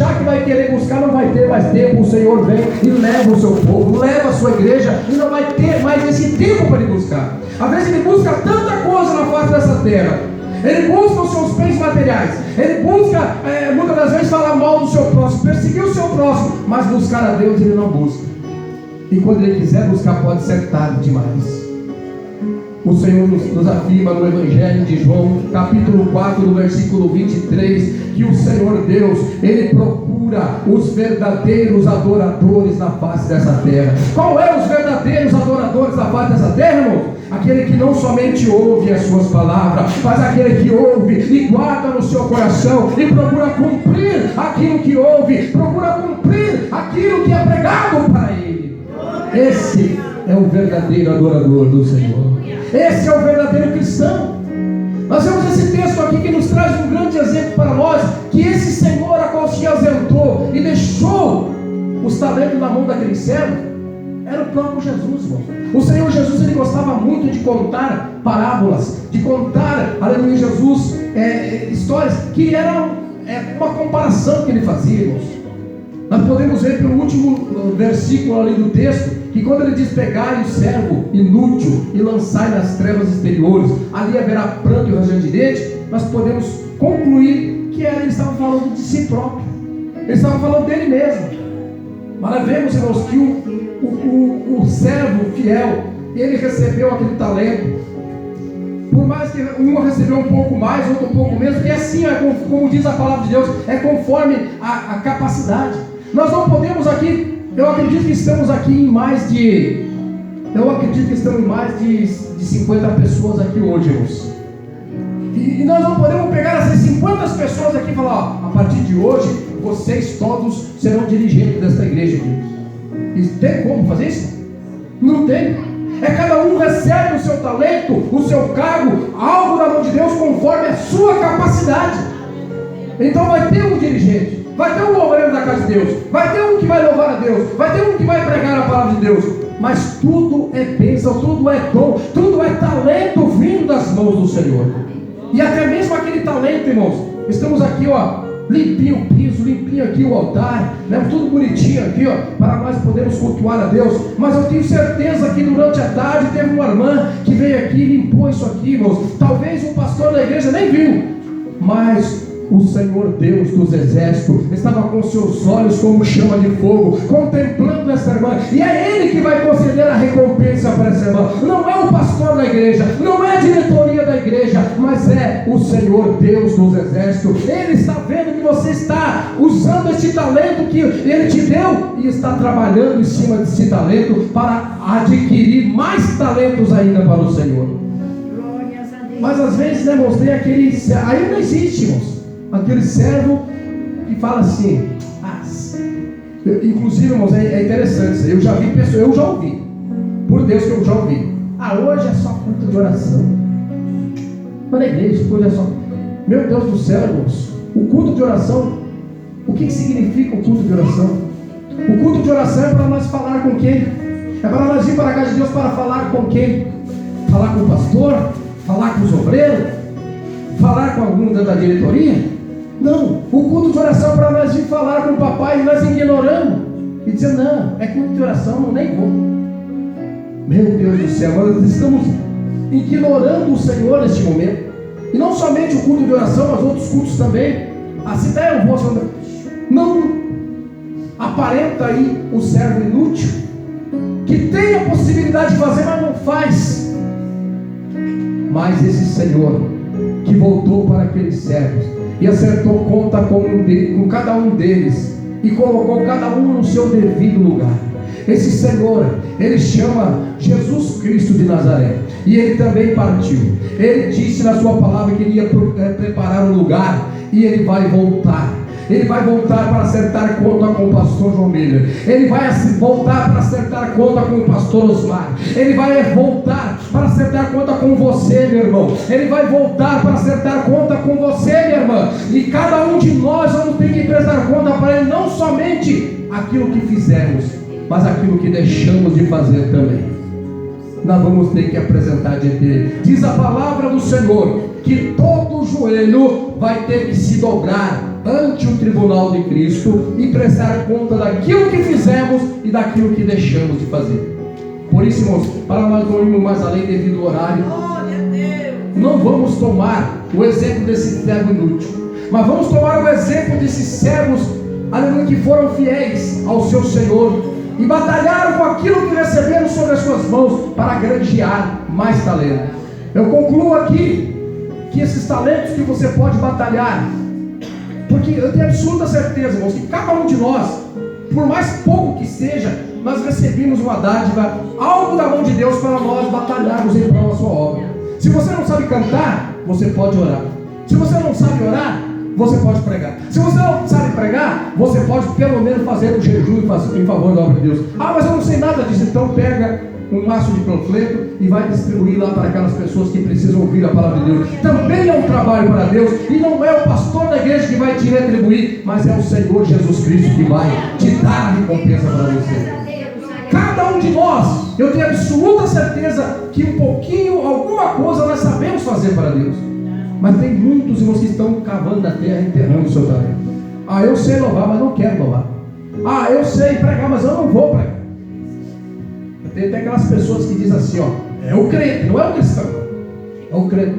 achar que vai querer buscar, não vai ter mais tempo. O Senhor vem e leva o seu povo, leva a sua igreja, e não vai ter mais esse tempo para ele buscar. Às vezes ele busca tanta coisa na face dessa terra. Ele busca os seus bens materiais. Ele busca, muitas das vezes, falar mal do seu próximo, perseguir o seu próximo, mas buscar a Deus ele não busca. E quando ele quiser buscar, pode ser tarde demais. O Senhor nos afirma no Evangelho de João, capítulo 4, no versículo 23, que o Senhor Deus, Ele procura os verdadeiros adoradores na face dessa terra. Qual é os verdadeiros adoradores na face dessa terra, irmão? Aquele que não somente ouve as suas palavras, mas aquele que ouve e guarda no seu coração e procura cumprir aquilo que ouve, procura cumprir aquilo que é pregado para ele. Esse é o verdadeiro adorador do Senhor. Esse é o verdadeiro cristão. Nós temos esse texto aqui que nos traz um grande exemplo para nós, que esse Senhor a qual se ausentou e deixou os talentos na mão daquele servo, era o próprio Jesus, irmão. O Senhor Jesus, ele gostava muito de contar parábolas, de contar, aleluia, Jesus, histórias que eram uma comparação que ele fazia, irmãos. Nós podemos ver pelo último versículo ali do texto, que quando ele diz: pegai o servo inútil e lançai nas trevas exteriores, ali haverá pranto e ranger de dente, nós podemos concluir que ele estava falando de si próprio, ele estava falando dele mesmo. Mas nós vemos, irmãos, que o servo fiel, ele recebeu aquele talento. Por mais que um recebeu um pouco mais, outro um pouco menos, porque assim, como diz a palavra de Deus, é conforme a capacidade. Nós não podemos aqui, eu acredito que estamos aqui em mais de 50 pessoas aqui hoje, irmãos. E nós não podemos pegar essas 50 pessoas aqui e falar: ó, a partir de hoje, vocês todos serão dirigentes desta igreja aqui. E tem como fazer isso? Não tem. Cada um recebe o seu talento, o seu cargo, algo da mão de Deus conforme a sua capacidade. Então vai ter um dirigente, vai ter um obreiro da casa de Deus, vai ter um que vai louvar a Deus, vai ter um que vai pregar a palavra de Deus. Mas tudo é bênção, tudo é dom, tudo é talento vindo das mãos do Senhor. E até mesmo aquele talento, irmãos, estamos aqui, ó, limpinho o piso, limpinho aqui o altar, né? Tudo bonitinho aqui, ó, para nós podermos cultuar a Deus. Mas eu tenho certeza que durante a tarde teve uma irmã que veio aqui e limpou isso aqui, irmãos. Talvez o pastor da igreja nem viu, mas o Senhor Deus dos exércitos estava com seus olhos como chama de fogo, contemplando essa irmã, e é Ele que vai conceder a recompensa para essa irmã. Não é o pastor da igreja, não é a diretoria da igreja, mas é o Senhor Deus dos exércitos. Ele está vendo que você está usando esse talento que Ele te deu e está trabalhando em cima desse talento para adquirir mais talentos ainda para o Senhor. Mas às vezes, né, irmãos, tem aquele, aí não existe, irmãos, aquele servo que fala assim, inclusive, irmãos, é interessante, eu já vi pessoas, eu já ouvi, por Deus que eu já ouvi, hoje é só culto de oração, mas na igreja, hoje é só, meu Deus do céu, irmãos, o culto de oração, o que significa o culto de oração? O culto de oração é para nós falar com quem? É para nós ir para a casa de Deus para falar com quem? Falar com o pastor? Falar com os obreiros? Falar com algum da diretoria? Não, o culto de oração é para nós ir falar com o papai e nós ignoramos e dizer: não, é culto de oração, não, nem vou. Meu Deus do céu, nós estamos ignorando o Senhor neste momento. E não somente o culto de oração, mas outros cultos também. Assim até eu vou, não aparenta aí o servo inútil, que tem a possibilidade de fazer, mas não faz. Mas esse Senhor que voltou para aqueles servos e acertou conta com cada um deles e colocou cada um no seu devido lugar. Esse Senhor, Ele chama Jesus Cristo de Nazaré, e Ele também partiu. Ele disse na sua palavra que Ele ia preparar um lugar, e Ele vai voltar. Ele vai voltar para acertar conta com o pastor João Miller. Ele vai voltar para acertar conta com o pastor Osmar. Ele vai voltar para acertar conta com você, meu irmão. Ele vai voltar para acertar conta com você, minha irmã. E cada um de nós vamos ter que prestar conta para Ele, não somente aquilo que fizemos, mas aquilo que deixamos de fazer também. Nós vamos ter que apresentar diante dele. Diz a palavra do Senhor que todo joelho vai ter que se dobrar ante o tribunal de Cristo e prestar conta daquilo que fizemos e daquilo que deixamos de fazer. Por isso, irmãos, para nós não irmos mais além devido ao horário, não vamos tomar o exemplo desse servo inútil, mas vamos tomar o exemplo desses servos, aleluia, que foram fiéis ao seu Senhor e batalharam com aquilo que receberam sobre as suas mãos para granjear mais talento. Eu concluo aqui que esses talentos que você pode batalhar, porque eu tenho absoluta certeza, irmãos, que cada um de nós, por mais pouco que seja, nós recebemos uma dádiva, algo da mão de Deus para nós batalharmos em prol da sua obra. Se você não sabe cantar, você pode orar. Se você não sabe orar, você pode pregar. Se você não sabe pregar, você pode pelo menos fazer um jejum em favor da obra de Deus. Ah, mas eu não sei nada disso. Então pega um maço de panfleto e vai distribuir lá para aquelas pessoas que precisam ouvir a palavra de Deus. Também é um trabalho para Deus, e não é o pastor da igreja que vai te retribuir, mas é o Senhor Jesus Cristo que vai te dar a recompensa para você. Cada um de nós, eu tenho absoluta certeza que um pouquinho, alguma coisa nós sabemos fazer para Deus. Mas tem muitos irmãos que estão cavando na terra, enterrando o seu talento. Ah, eu sei louvar, mas não quero louvar. Ah, eu sei pregar, mas eu não vou pregar. Tem até aquelas pessoas que dizem assim, ó, é o crente, não é o cristão, é o crente.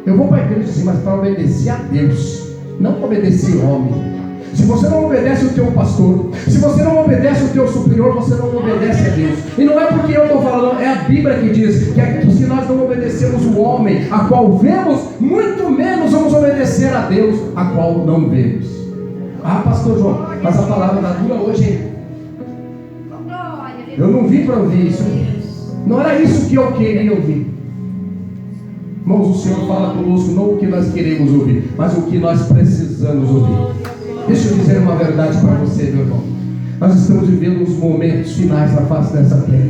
Eu vou para a igreja assim, mas para obedecer a Deus, não para obedecer ao homem. Se você não obedece o teu pastor, se você não obedece o teu superior, você não obedece a Deus. E não é porque eu estou falando, é a Bíblia que diz que se nós não obedecemos o homem, a qual vemos, muito menos vamos obedecer a Deus, a qual não vemos. Ah, pastor João, mas a palavra da dura hoje, eu não vim para ouvir isso. Não era isso que eu queria ouvir. Irmãos, o Senhor fala conosco não o que nós queremos ouvir, mas o que nós precisamos ouvir. Deixa eu dizer uma verdade para você, meu irmão. Nós estamos vivendo os momentos finais na face dessa terra.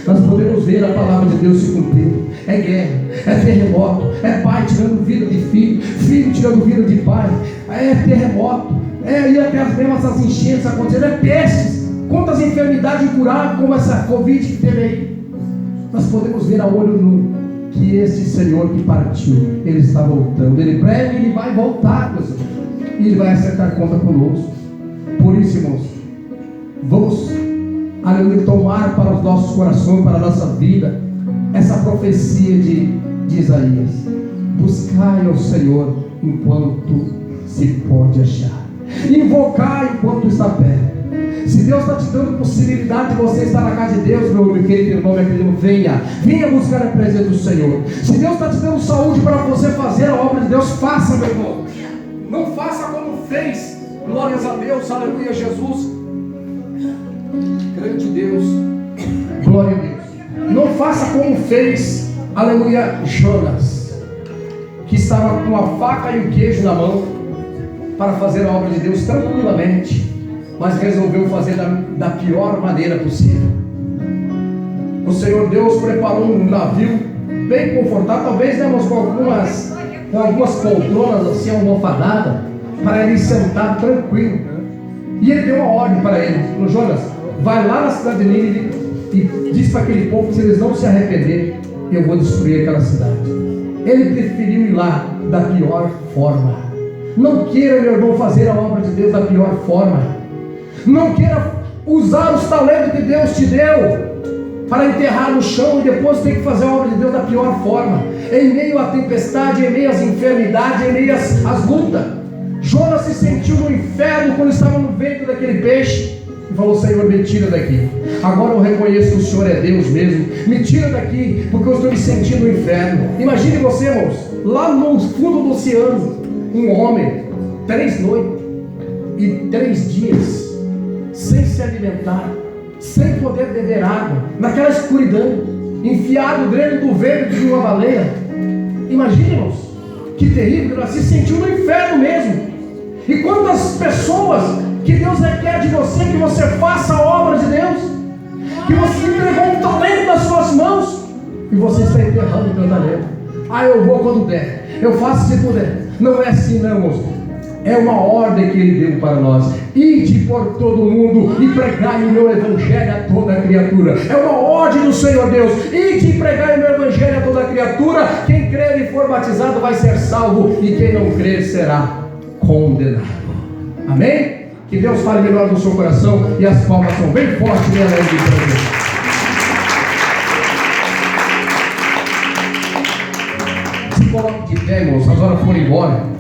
Nós podemos ver a palavra de Deus se cumprindo. É guerra, é terremoto, é pai tirando vida de filho, filho tirando vida de pai, é terremoto, e até as mesmas as enchentes acontecendo, é pestes, quantas enfermidades incuráveis como essa Covid que teve aí. Nós podemos ver a olho nu que este Senhor que partiu, Ele está voltando. Ele breve Ele vai voltar, meus irmãos, e Ele vai acertar conta conosco. Por isso, irmãos, vamos, aleluia, tomar para os nossos corações, para a nossa vida, essa profecia de Isaías: buscai ao Senhor enquanto se pode achar, invocar enquanto está perto. Se Deus está te dando possibilidade de você estar na casa de Deus, meu querido irmão, meu querido, venha buscar a presença do Senhor. Se Deus está te dando saúde para você fazer a obra de Deus, faça, meu irmão. Não faça como fez, glórias a Deus, aleluia, Jesus, grande Deus, glória a Deus. Não faça como fez, aleluia, Jonas, que estava com a faca e o queijo na mão para fazer a obra de Deus tranquilamente, mas resolveu fazer da pior maneira possível. O Senhor Deus preparou um navio bem confortável, talvez com algumas poltronas assim, almofadada, para ele sentar tranquilo. E ele deu uma ordem para ele: Jonas, vai lá na cidade de Nínive e diz para aquele povo que se eles não se arrependerem, eu vou destruir aquela cidade. Ele preferiu ir lá da pior forma. Não queira, meu irmão, fazer a obra de Deus da pior forma. Não queira usar os talentos que Deus te deu para enterrar no chão e depois ter que fazer a obra de Deus da pior forma, em meio à tempestade, em meio às enfermidades, em meio às lutas. Jonas se sentiu no inferno quando estava no ventre daquele peixe e falou: Senhor, me tira daqui. Agora eu reconheço que o Senhor é Deus mesmo. Me tira daqui, porque eu estou me sentindo no inferno. Imagine você, irmãos, lá no fundo do oceano, um homem, 3 noites e 3 dias sem se alimentar, sem poder beber água, naquela escuridão, enfiado dentro do ventre de uma baleia. Imagine, irmãos, que terrível. Ela se sentiu no inferno mesmo. E quantas pessoas que Deus requer de você, que você faça a obra de Deus, que você entregou um talento nas suas mãos e você está enterrando o teu talento. Ah, eu vou quando der, eu faço se puder. Não é assim, não, irmãos. É uma ordem que Ele deu para nós: ide por todo mundo e pregai o meu evangelho a toda criatura. É uma ordem do Senhor Deus: ide e pregai o meu evangelho a toda criatura. Quem crer e for batizado vai ser salvo, e quem não crer será condenado. Amém? Que Deus fale melhor no seu coração e as palmas são bem fortes, bem alegres para Deus. Se coloque de pé, irmãos, as horas foram embora.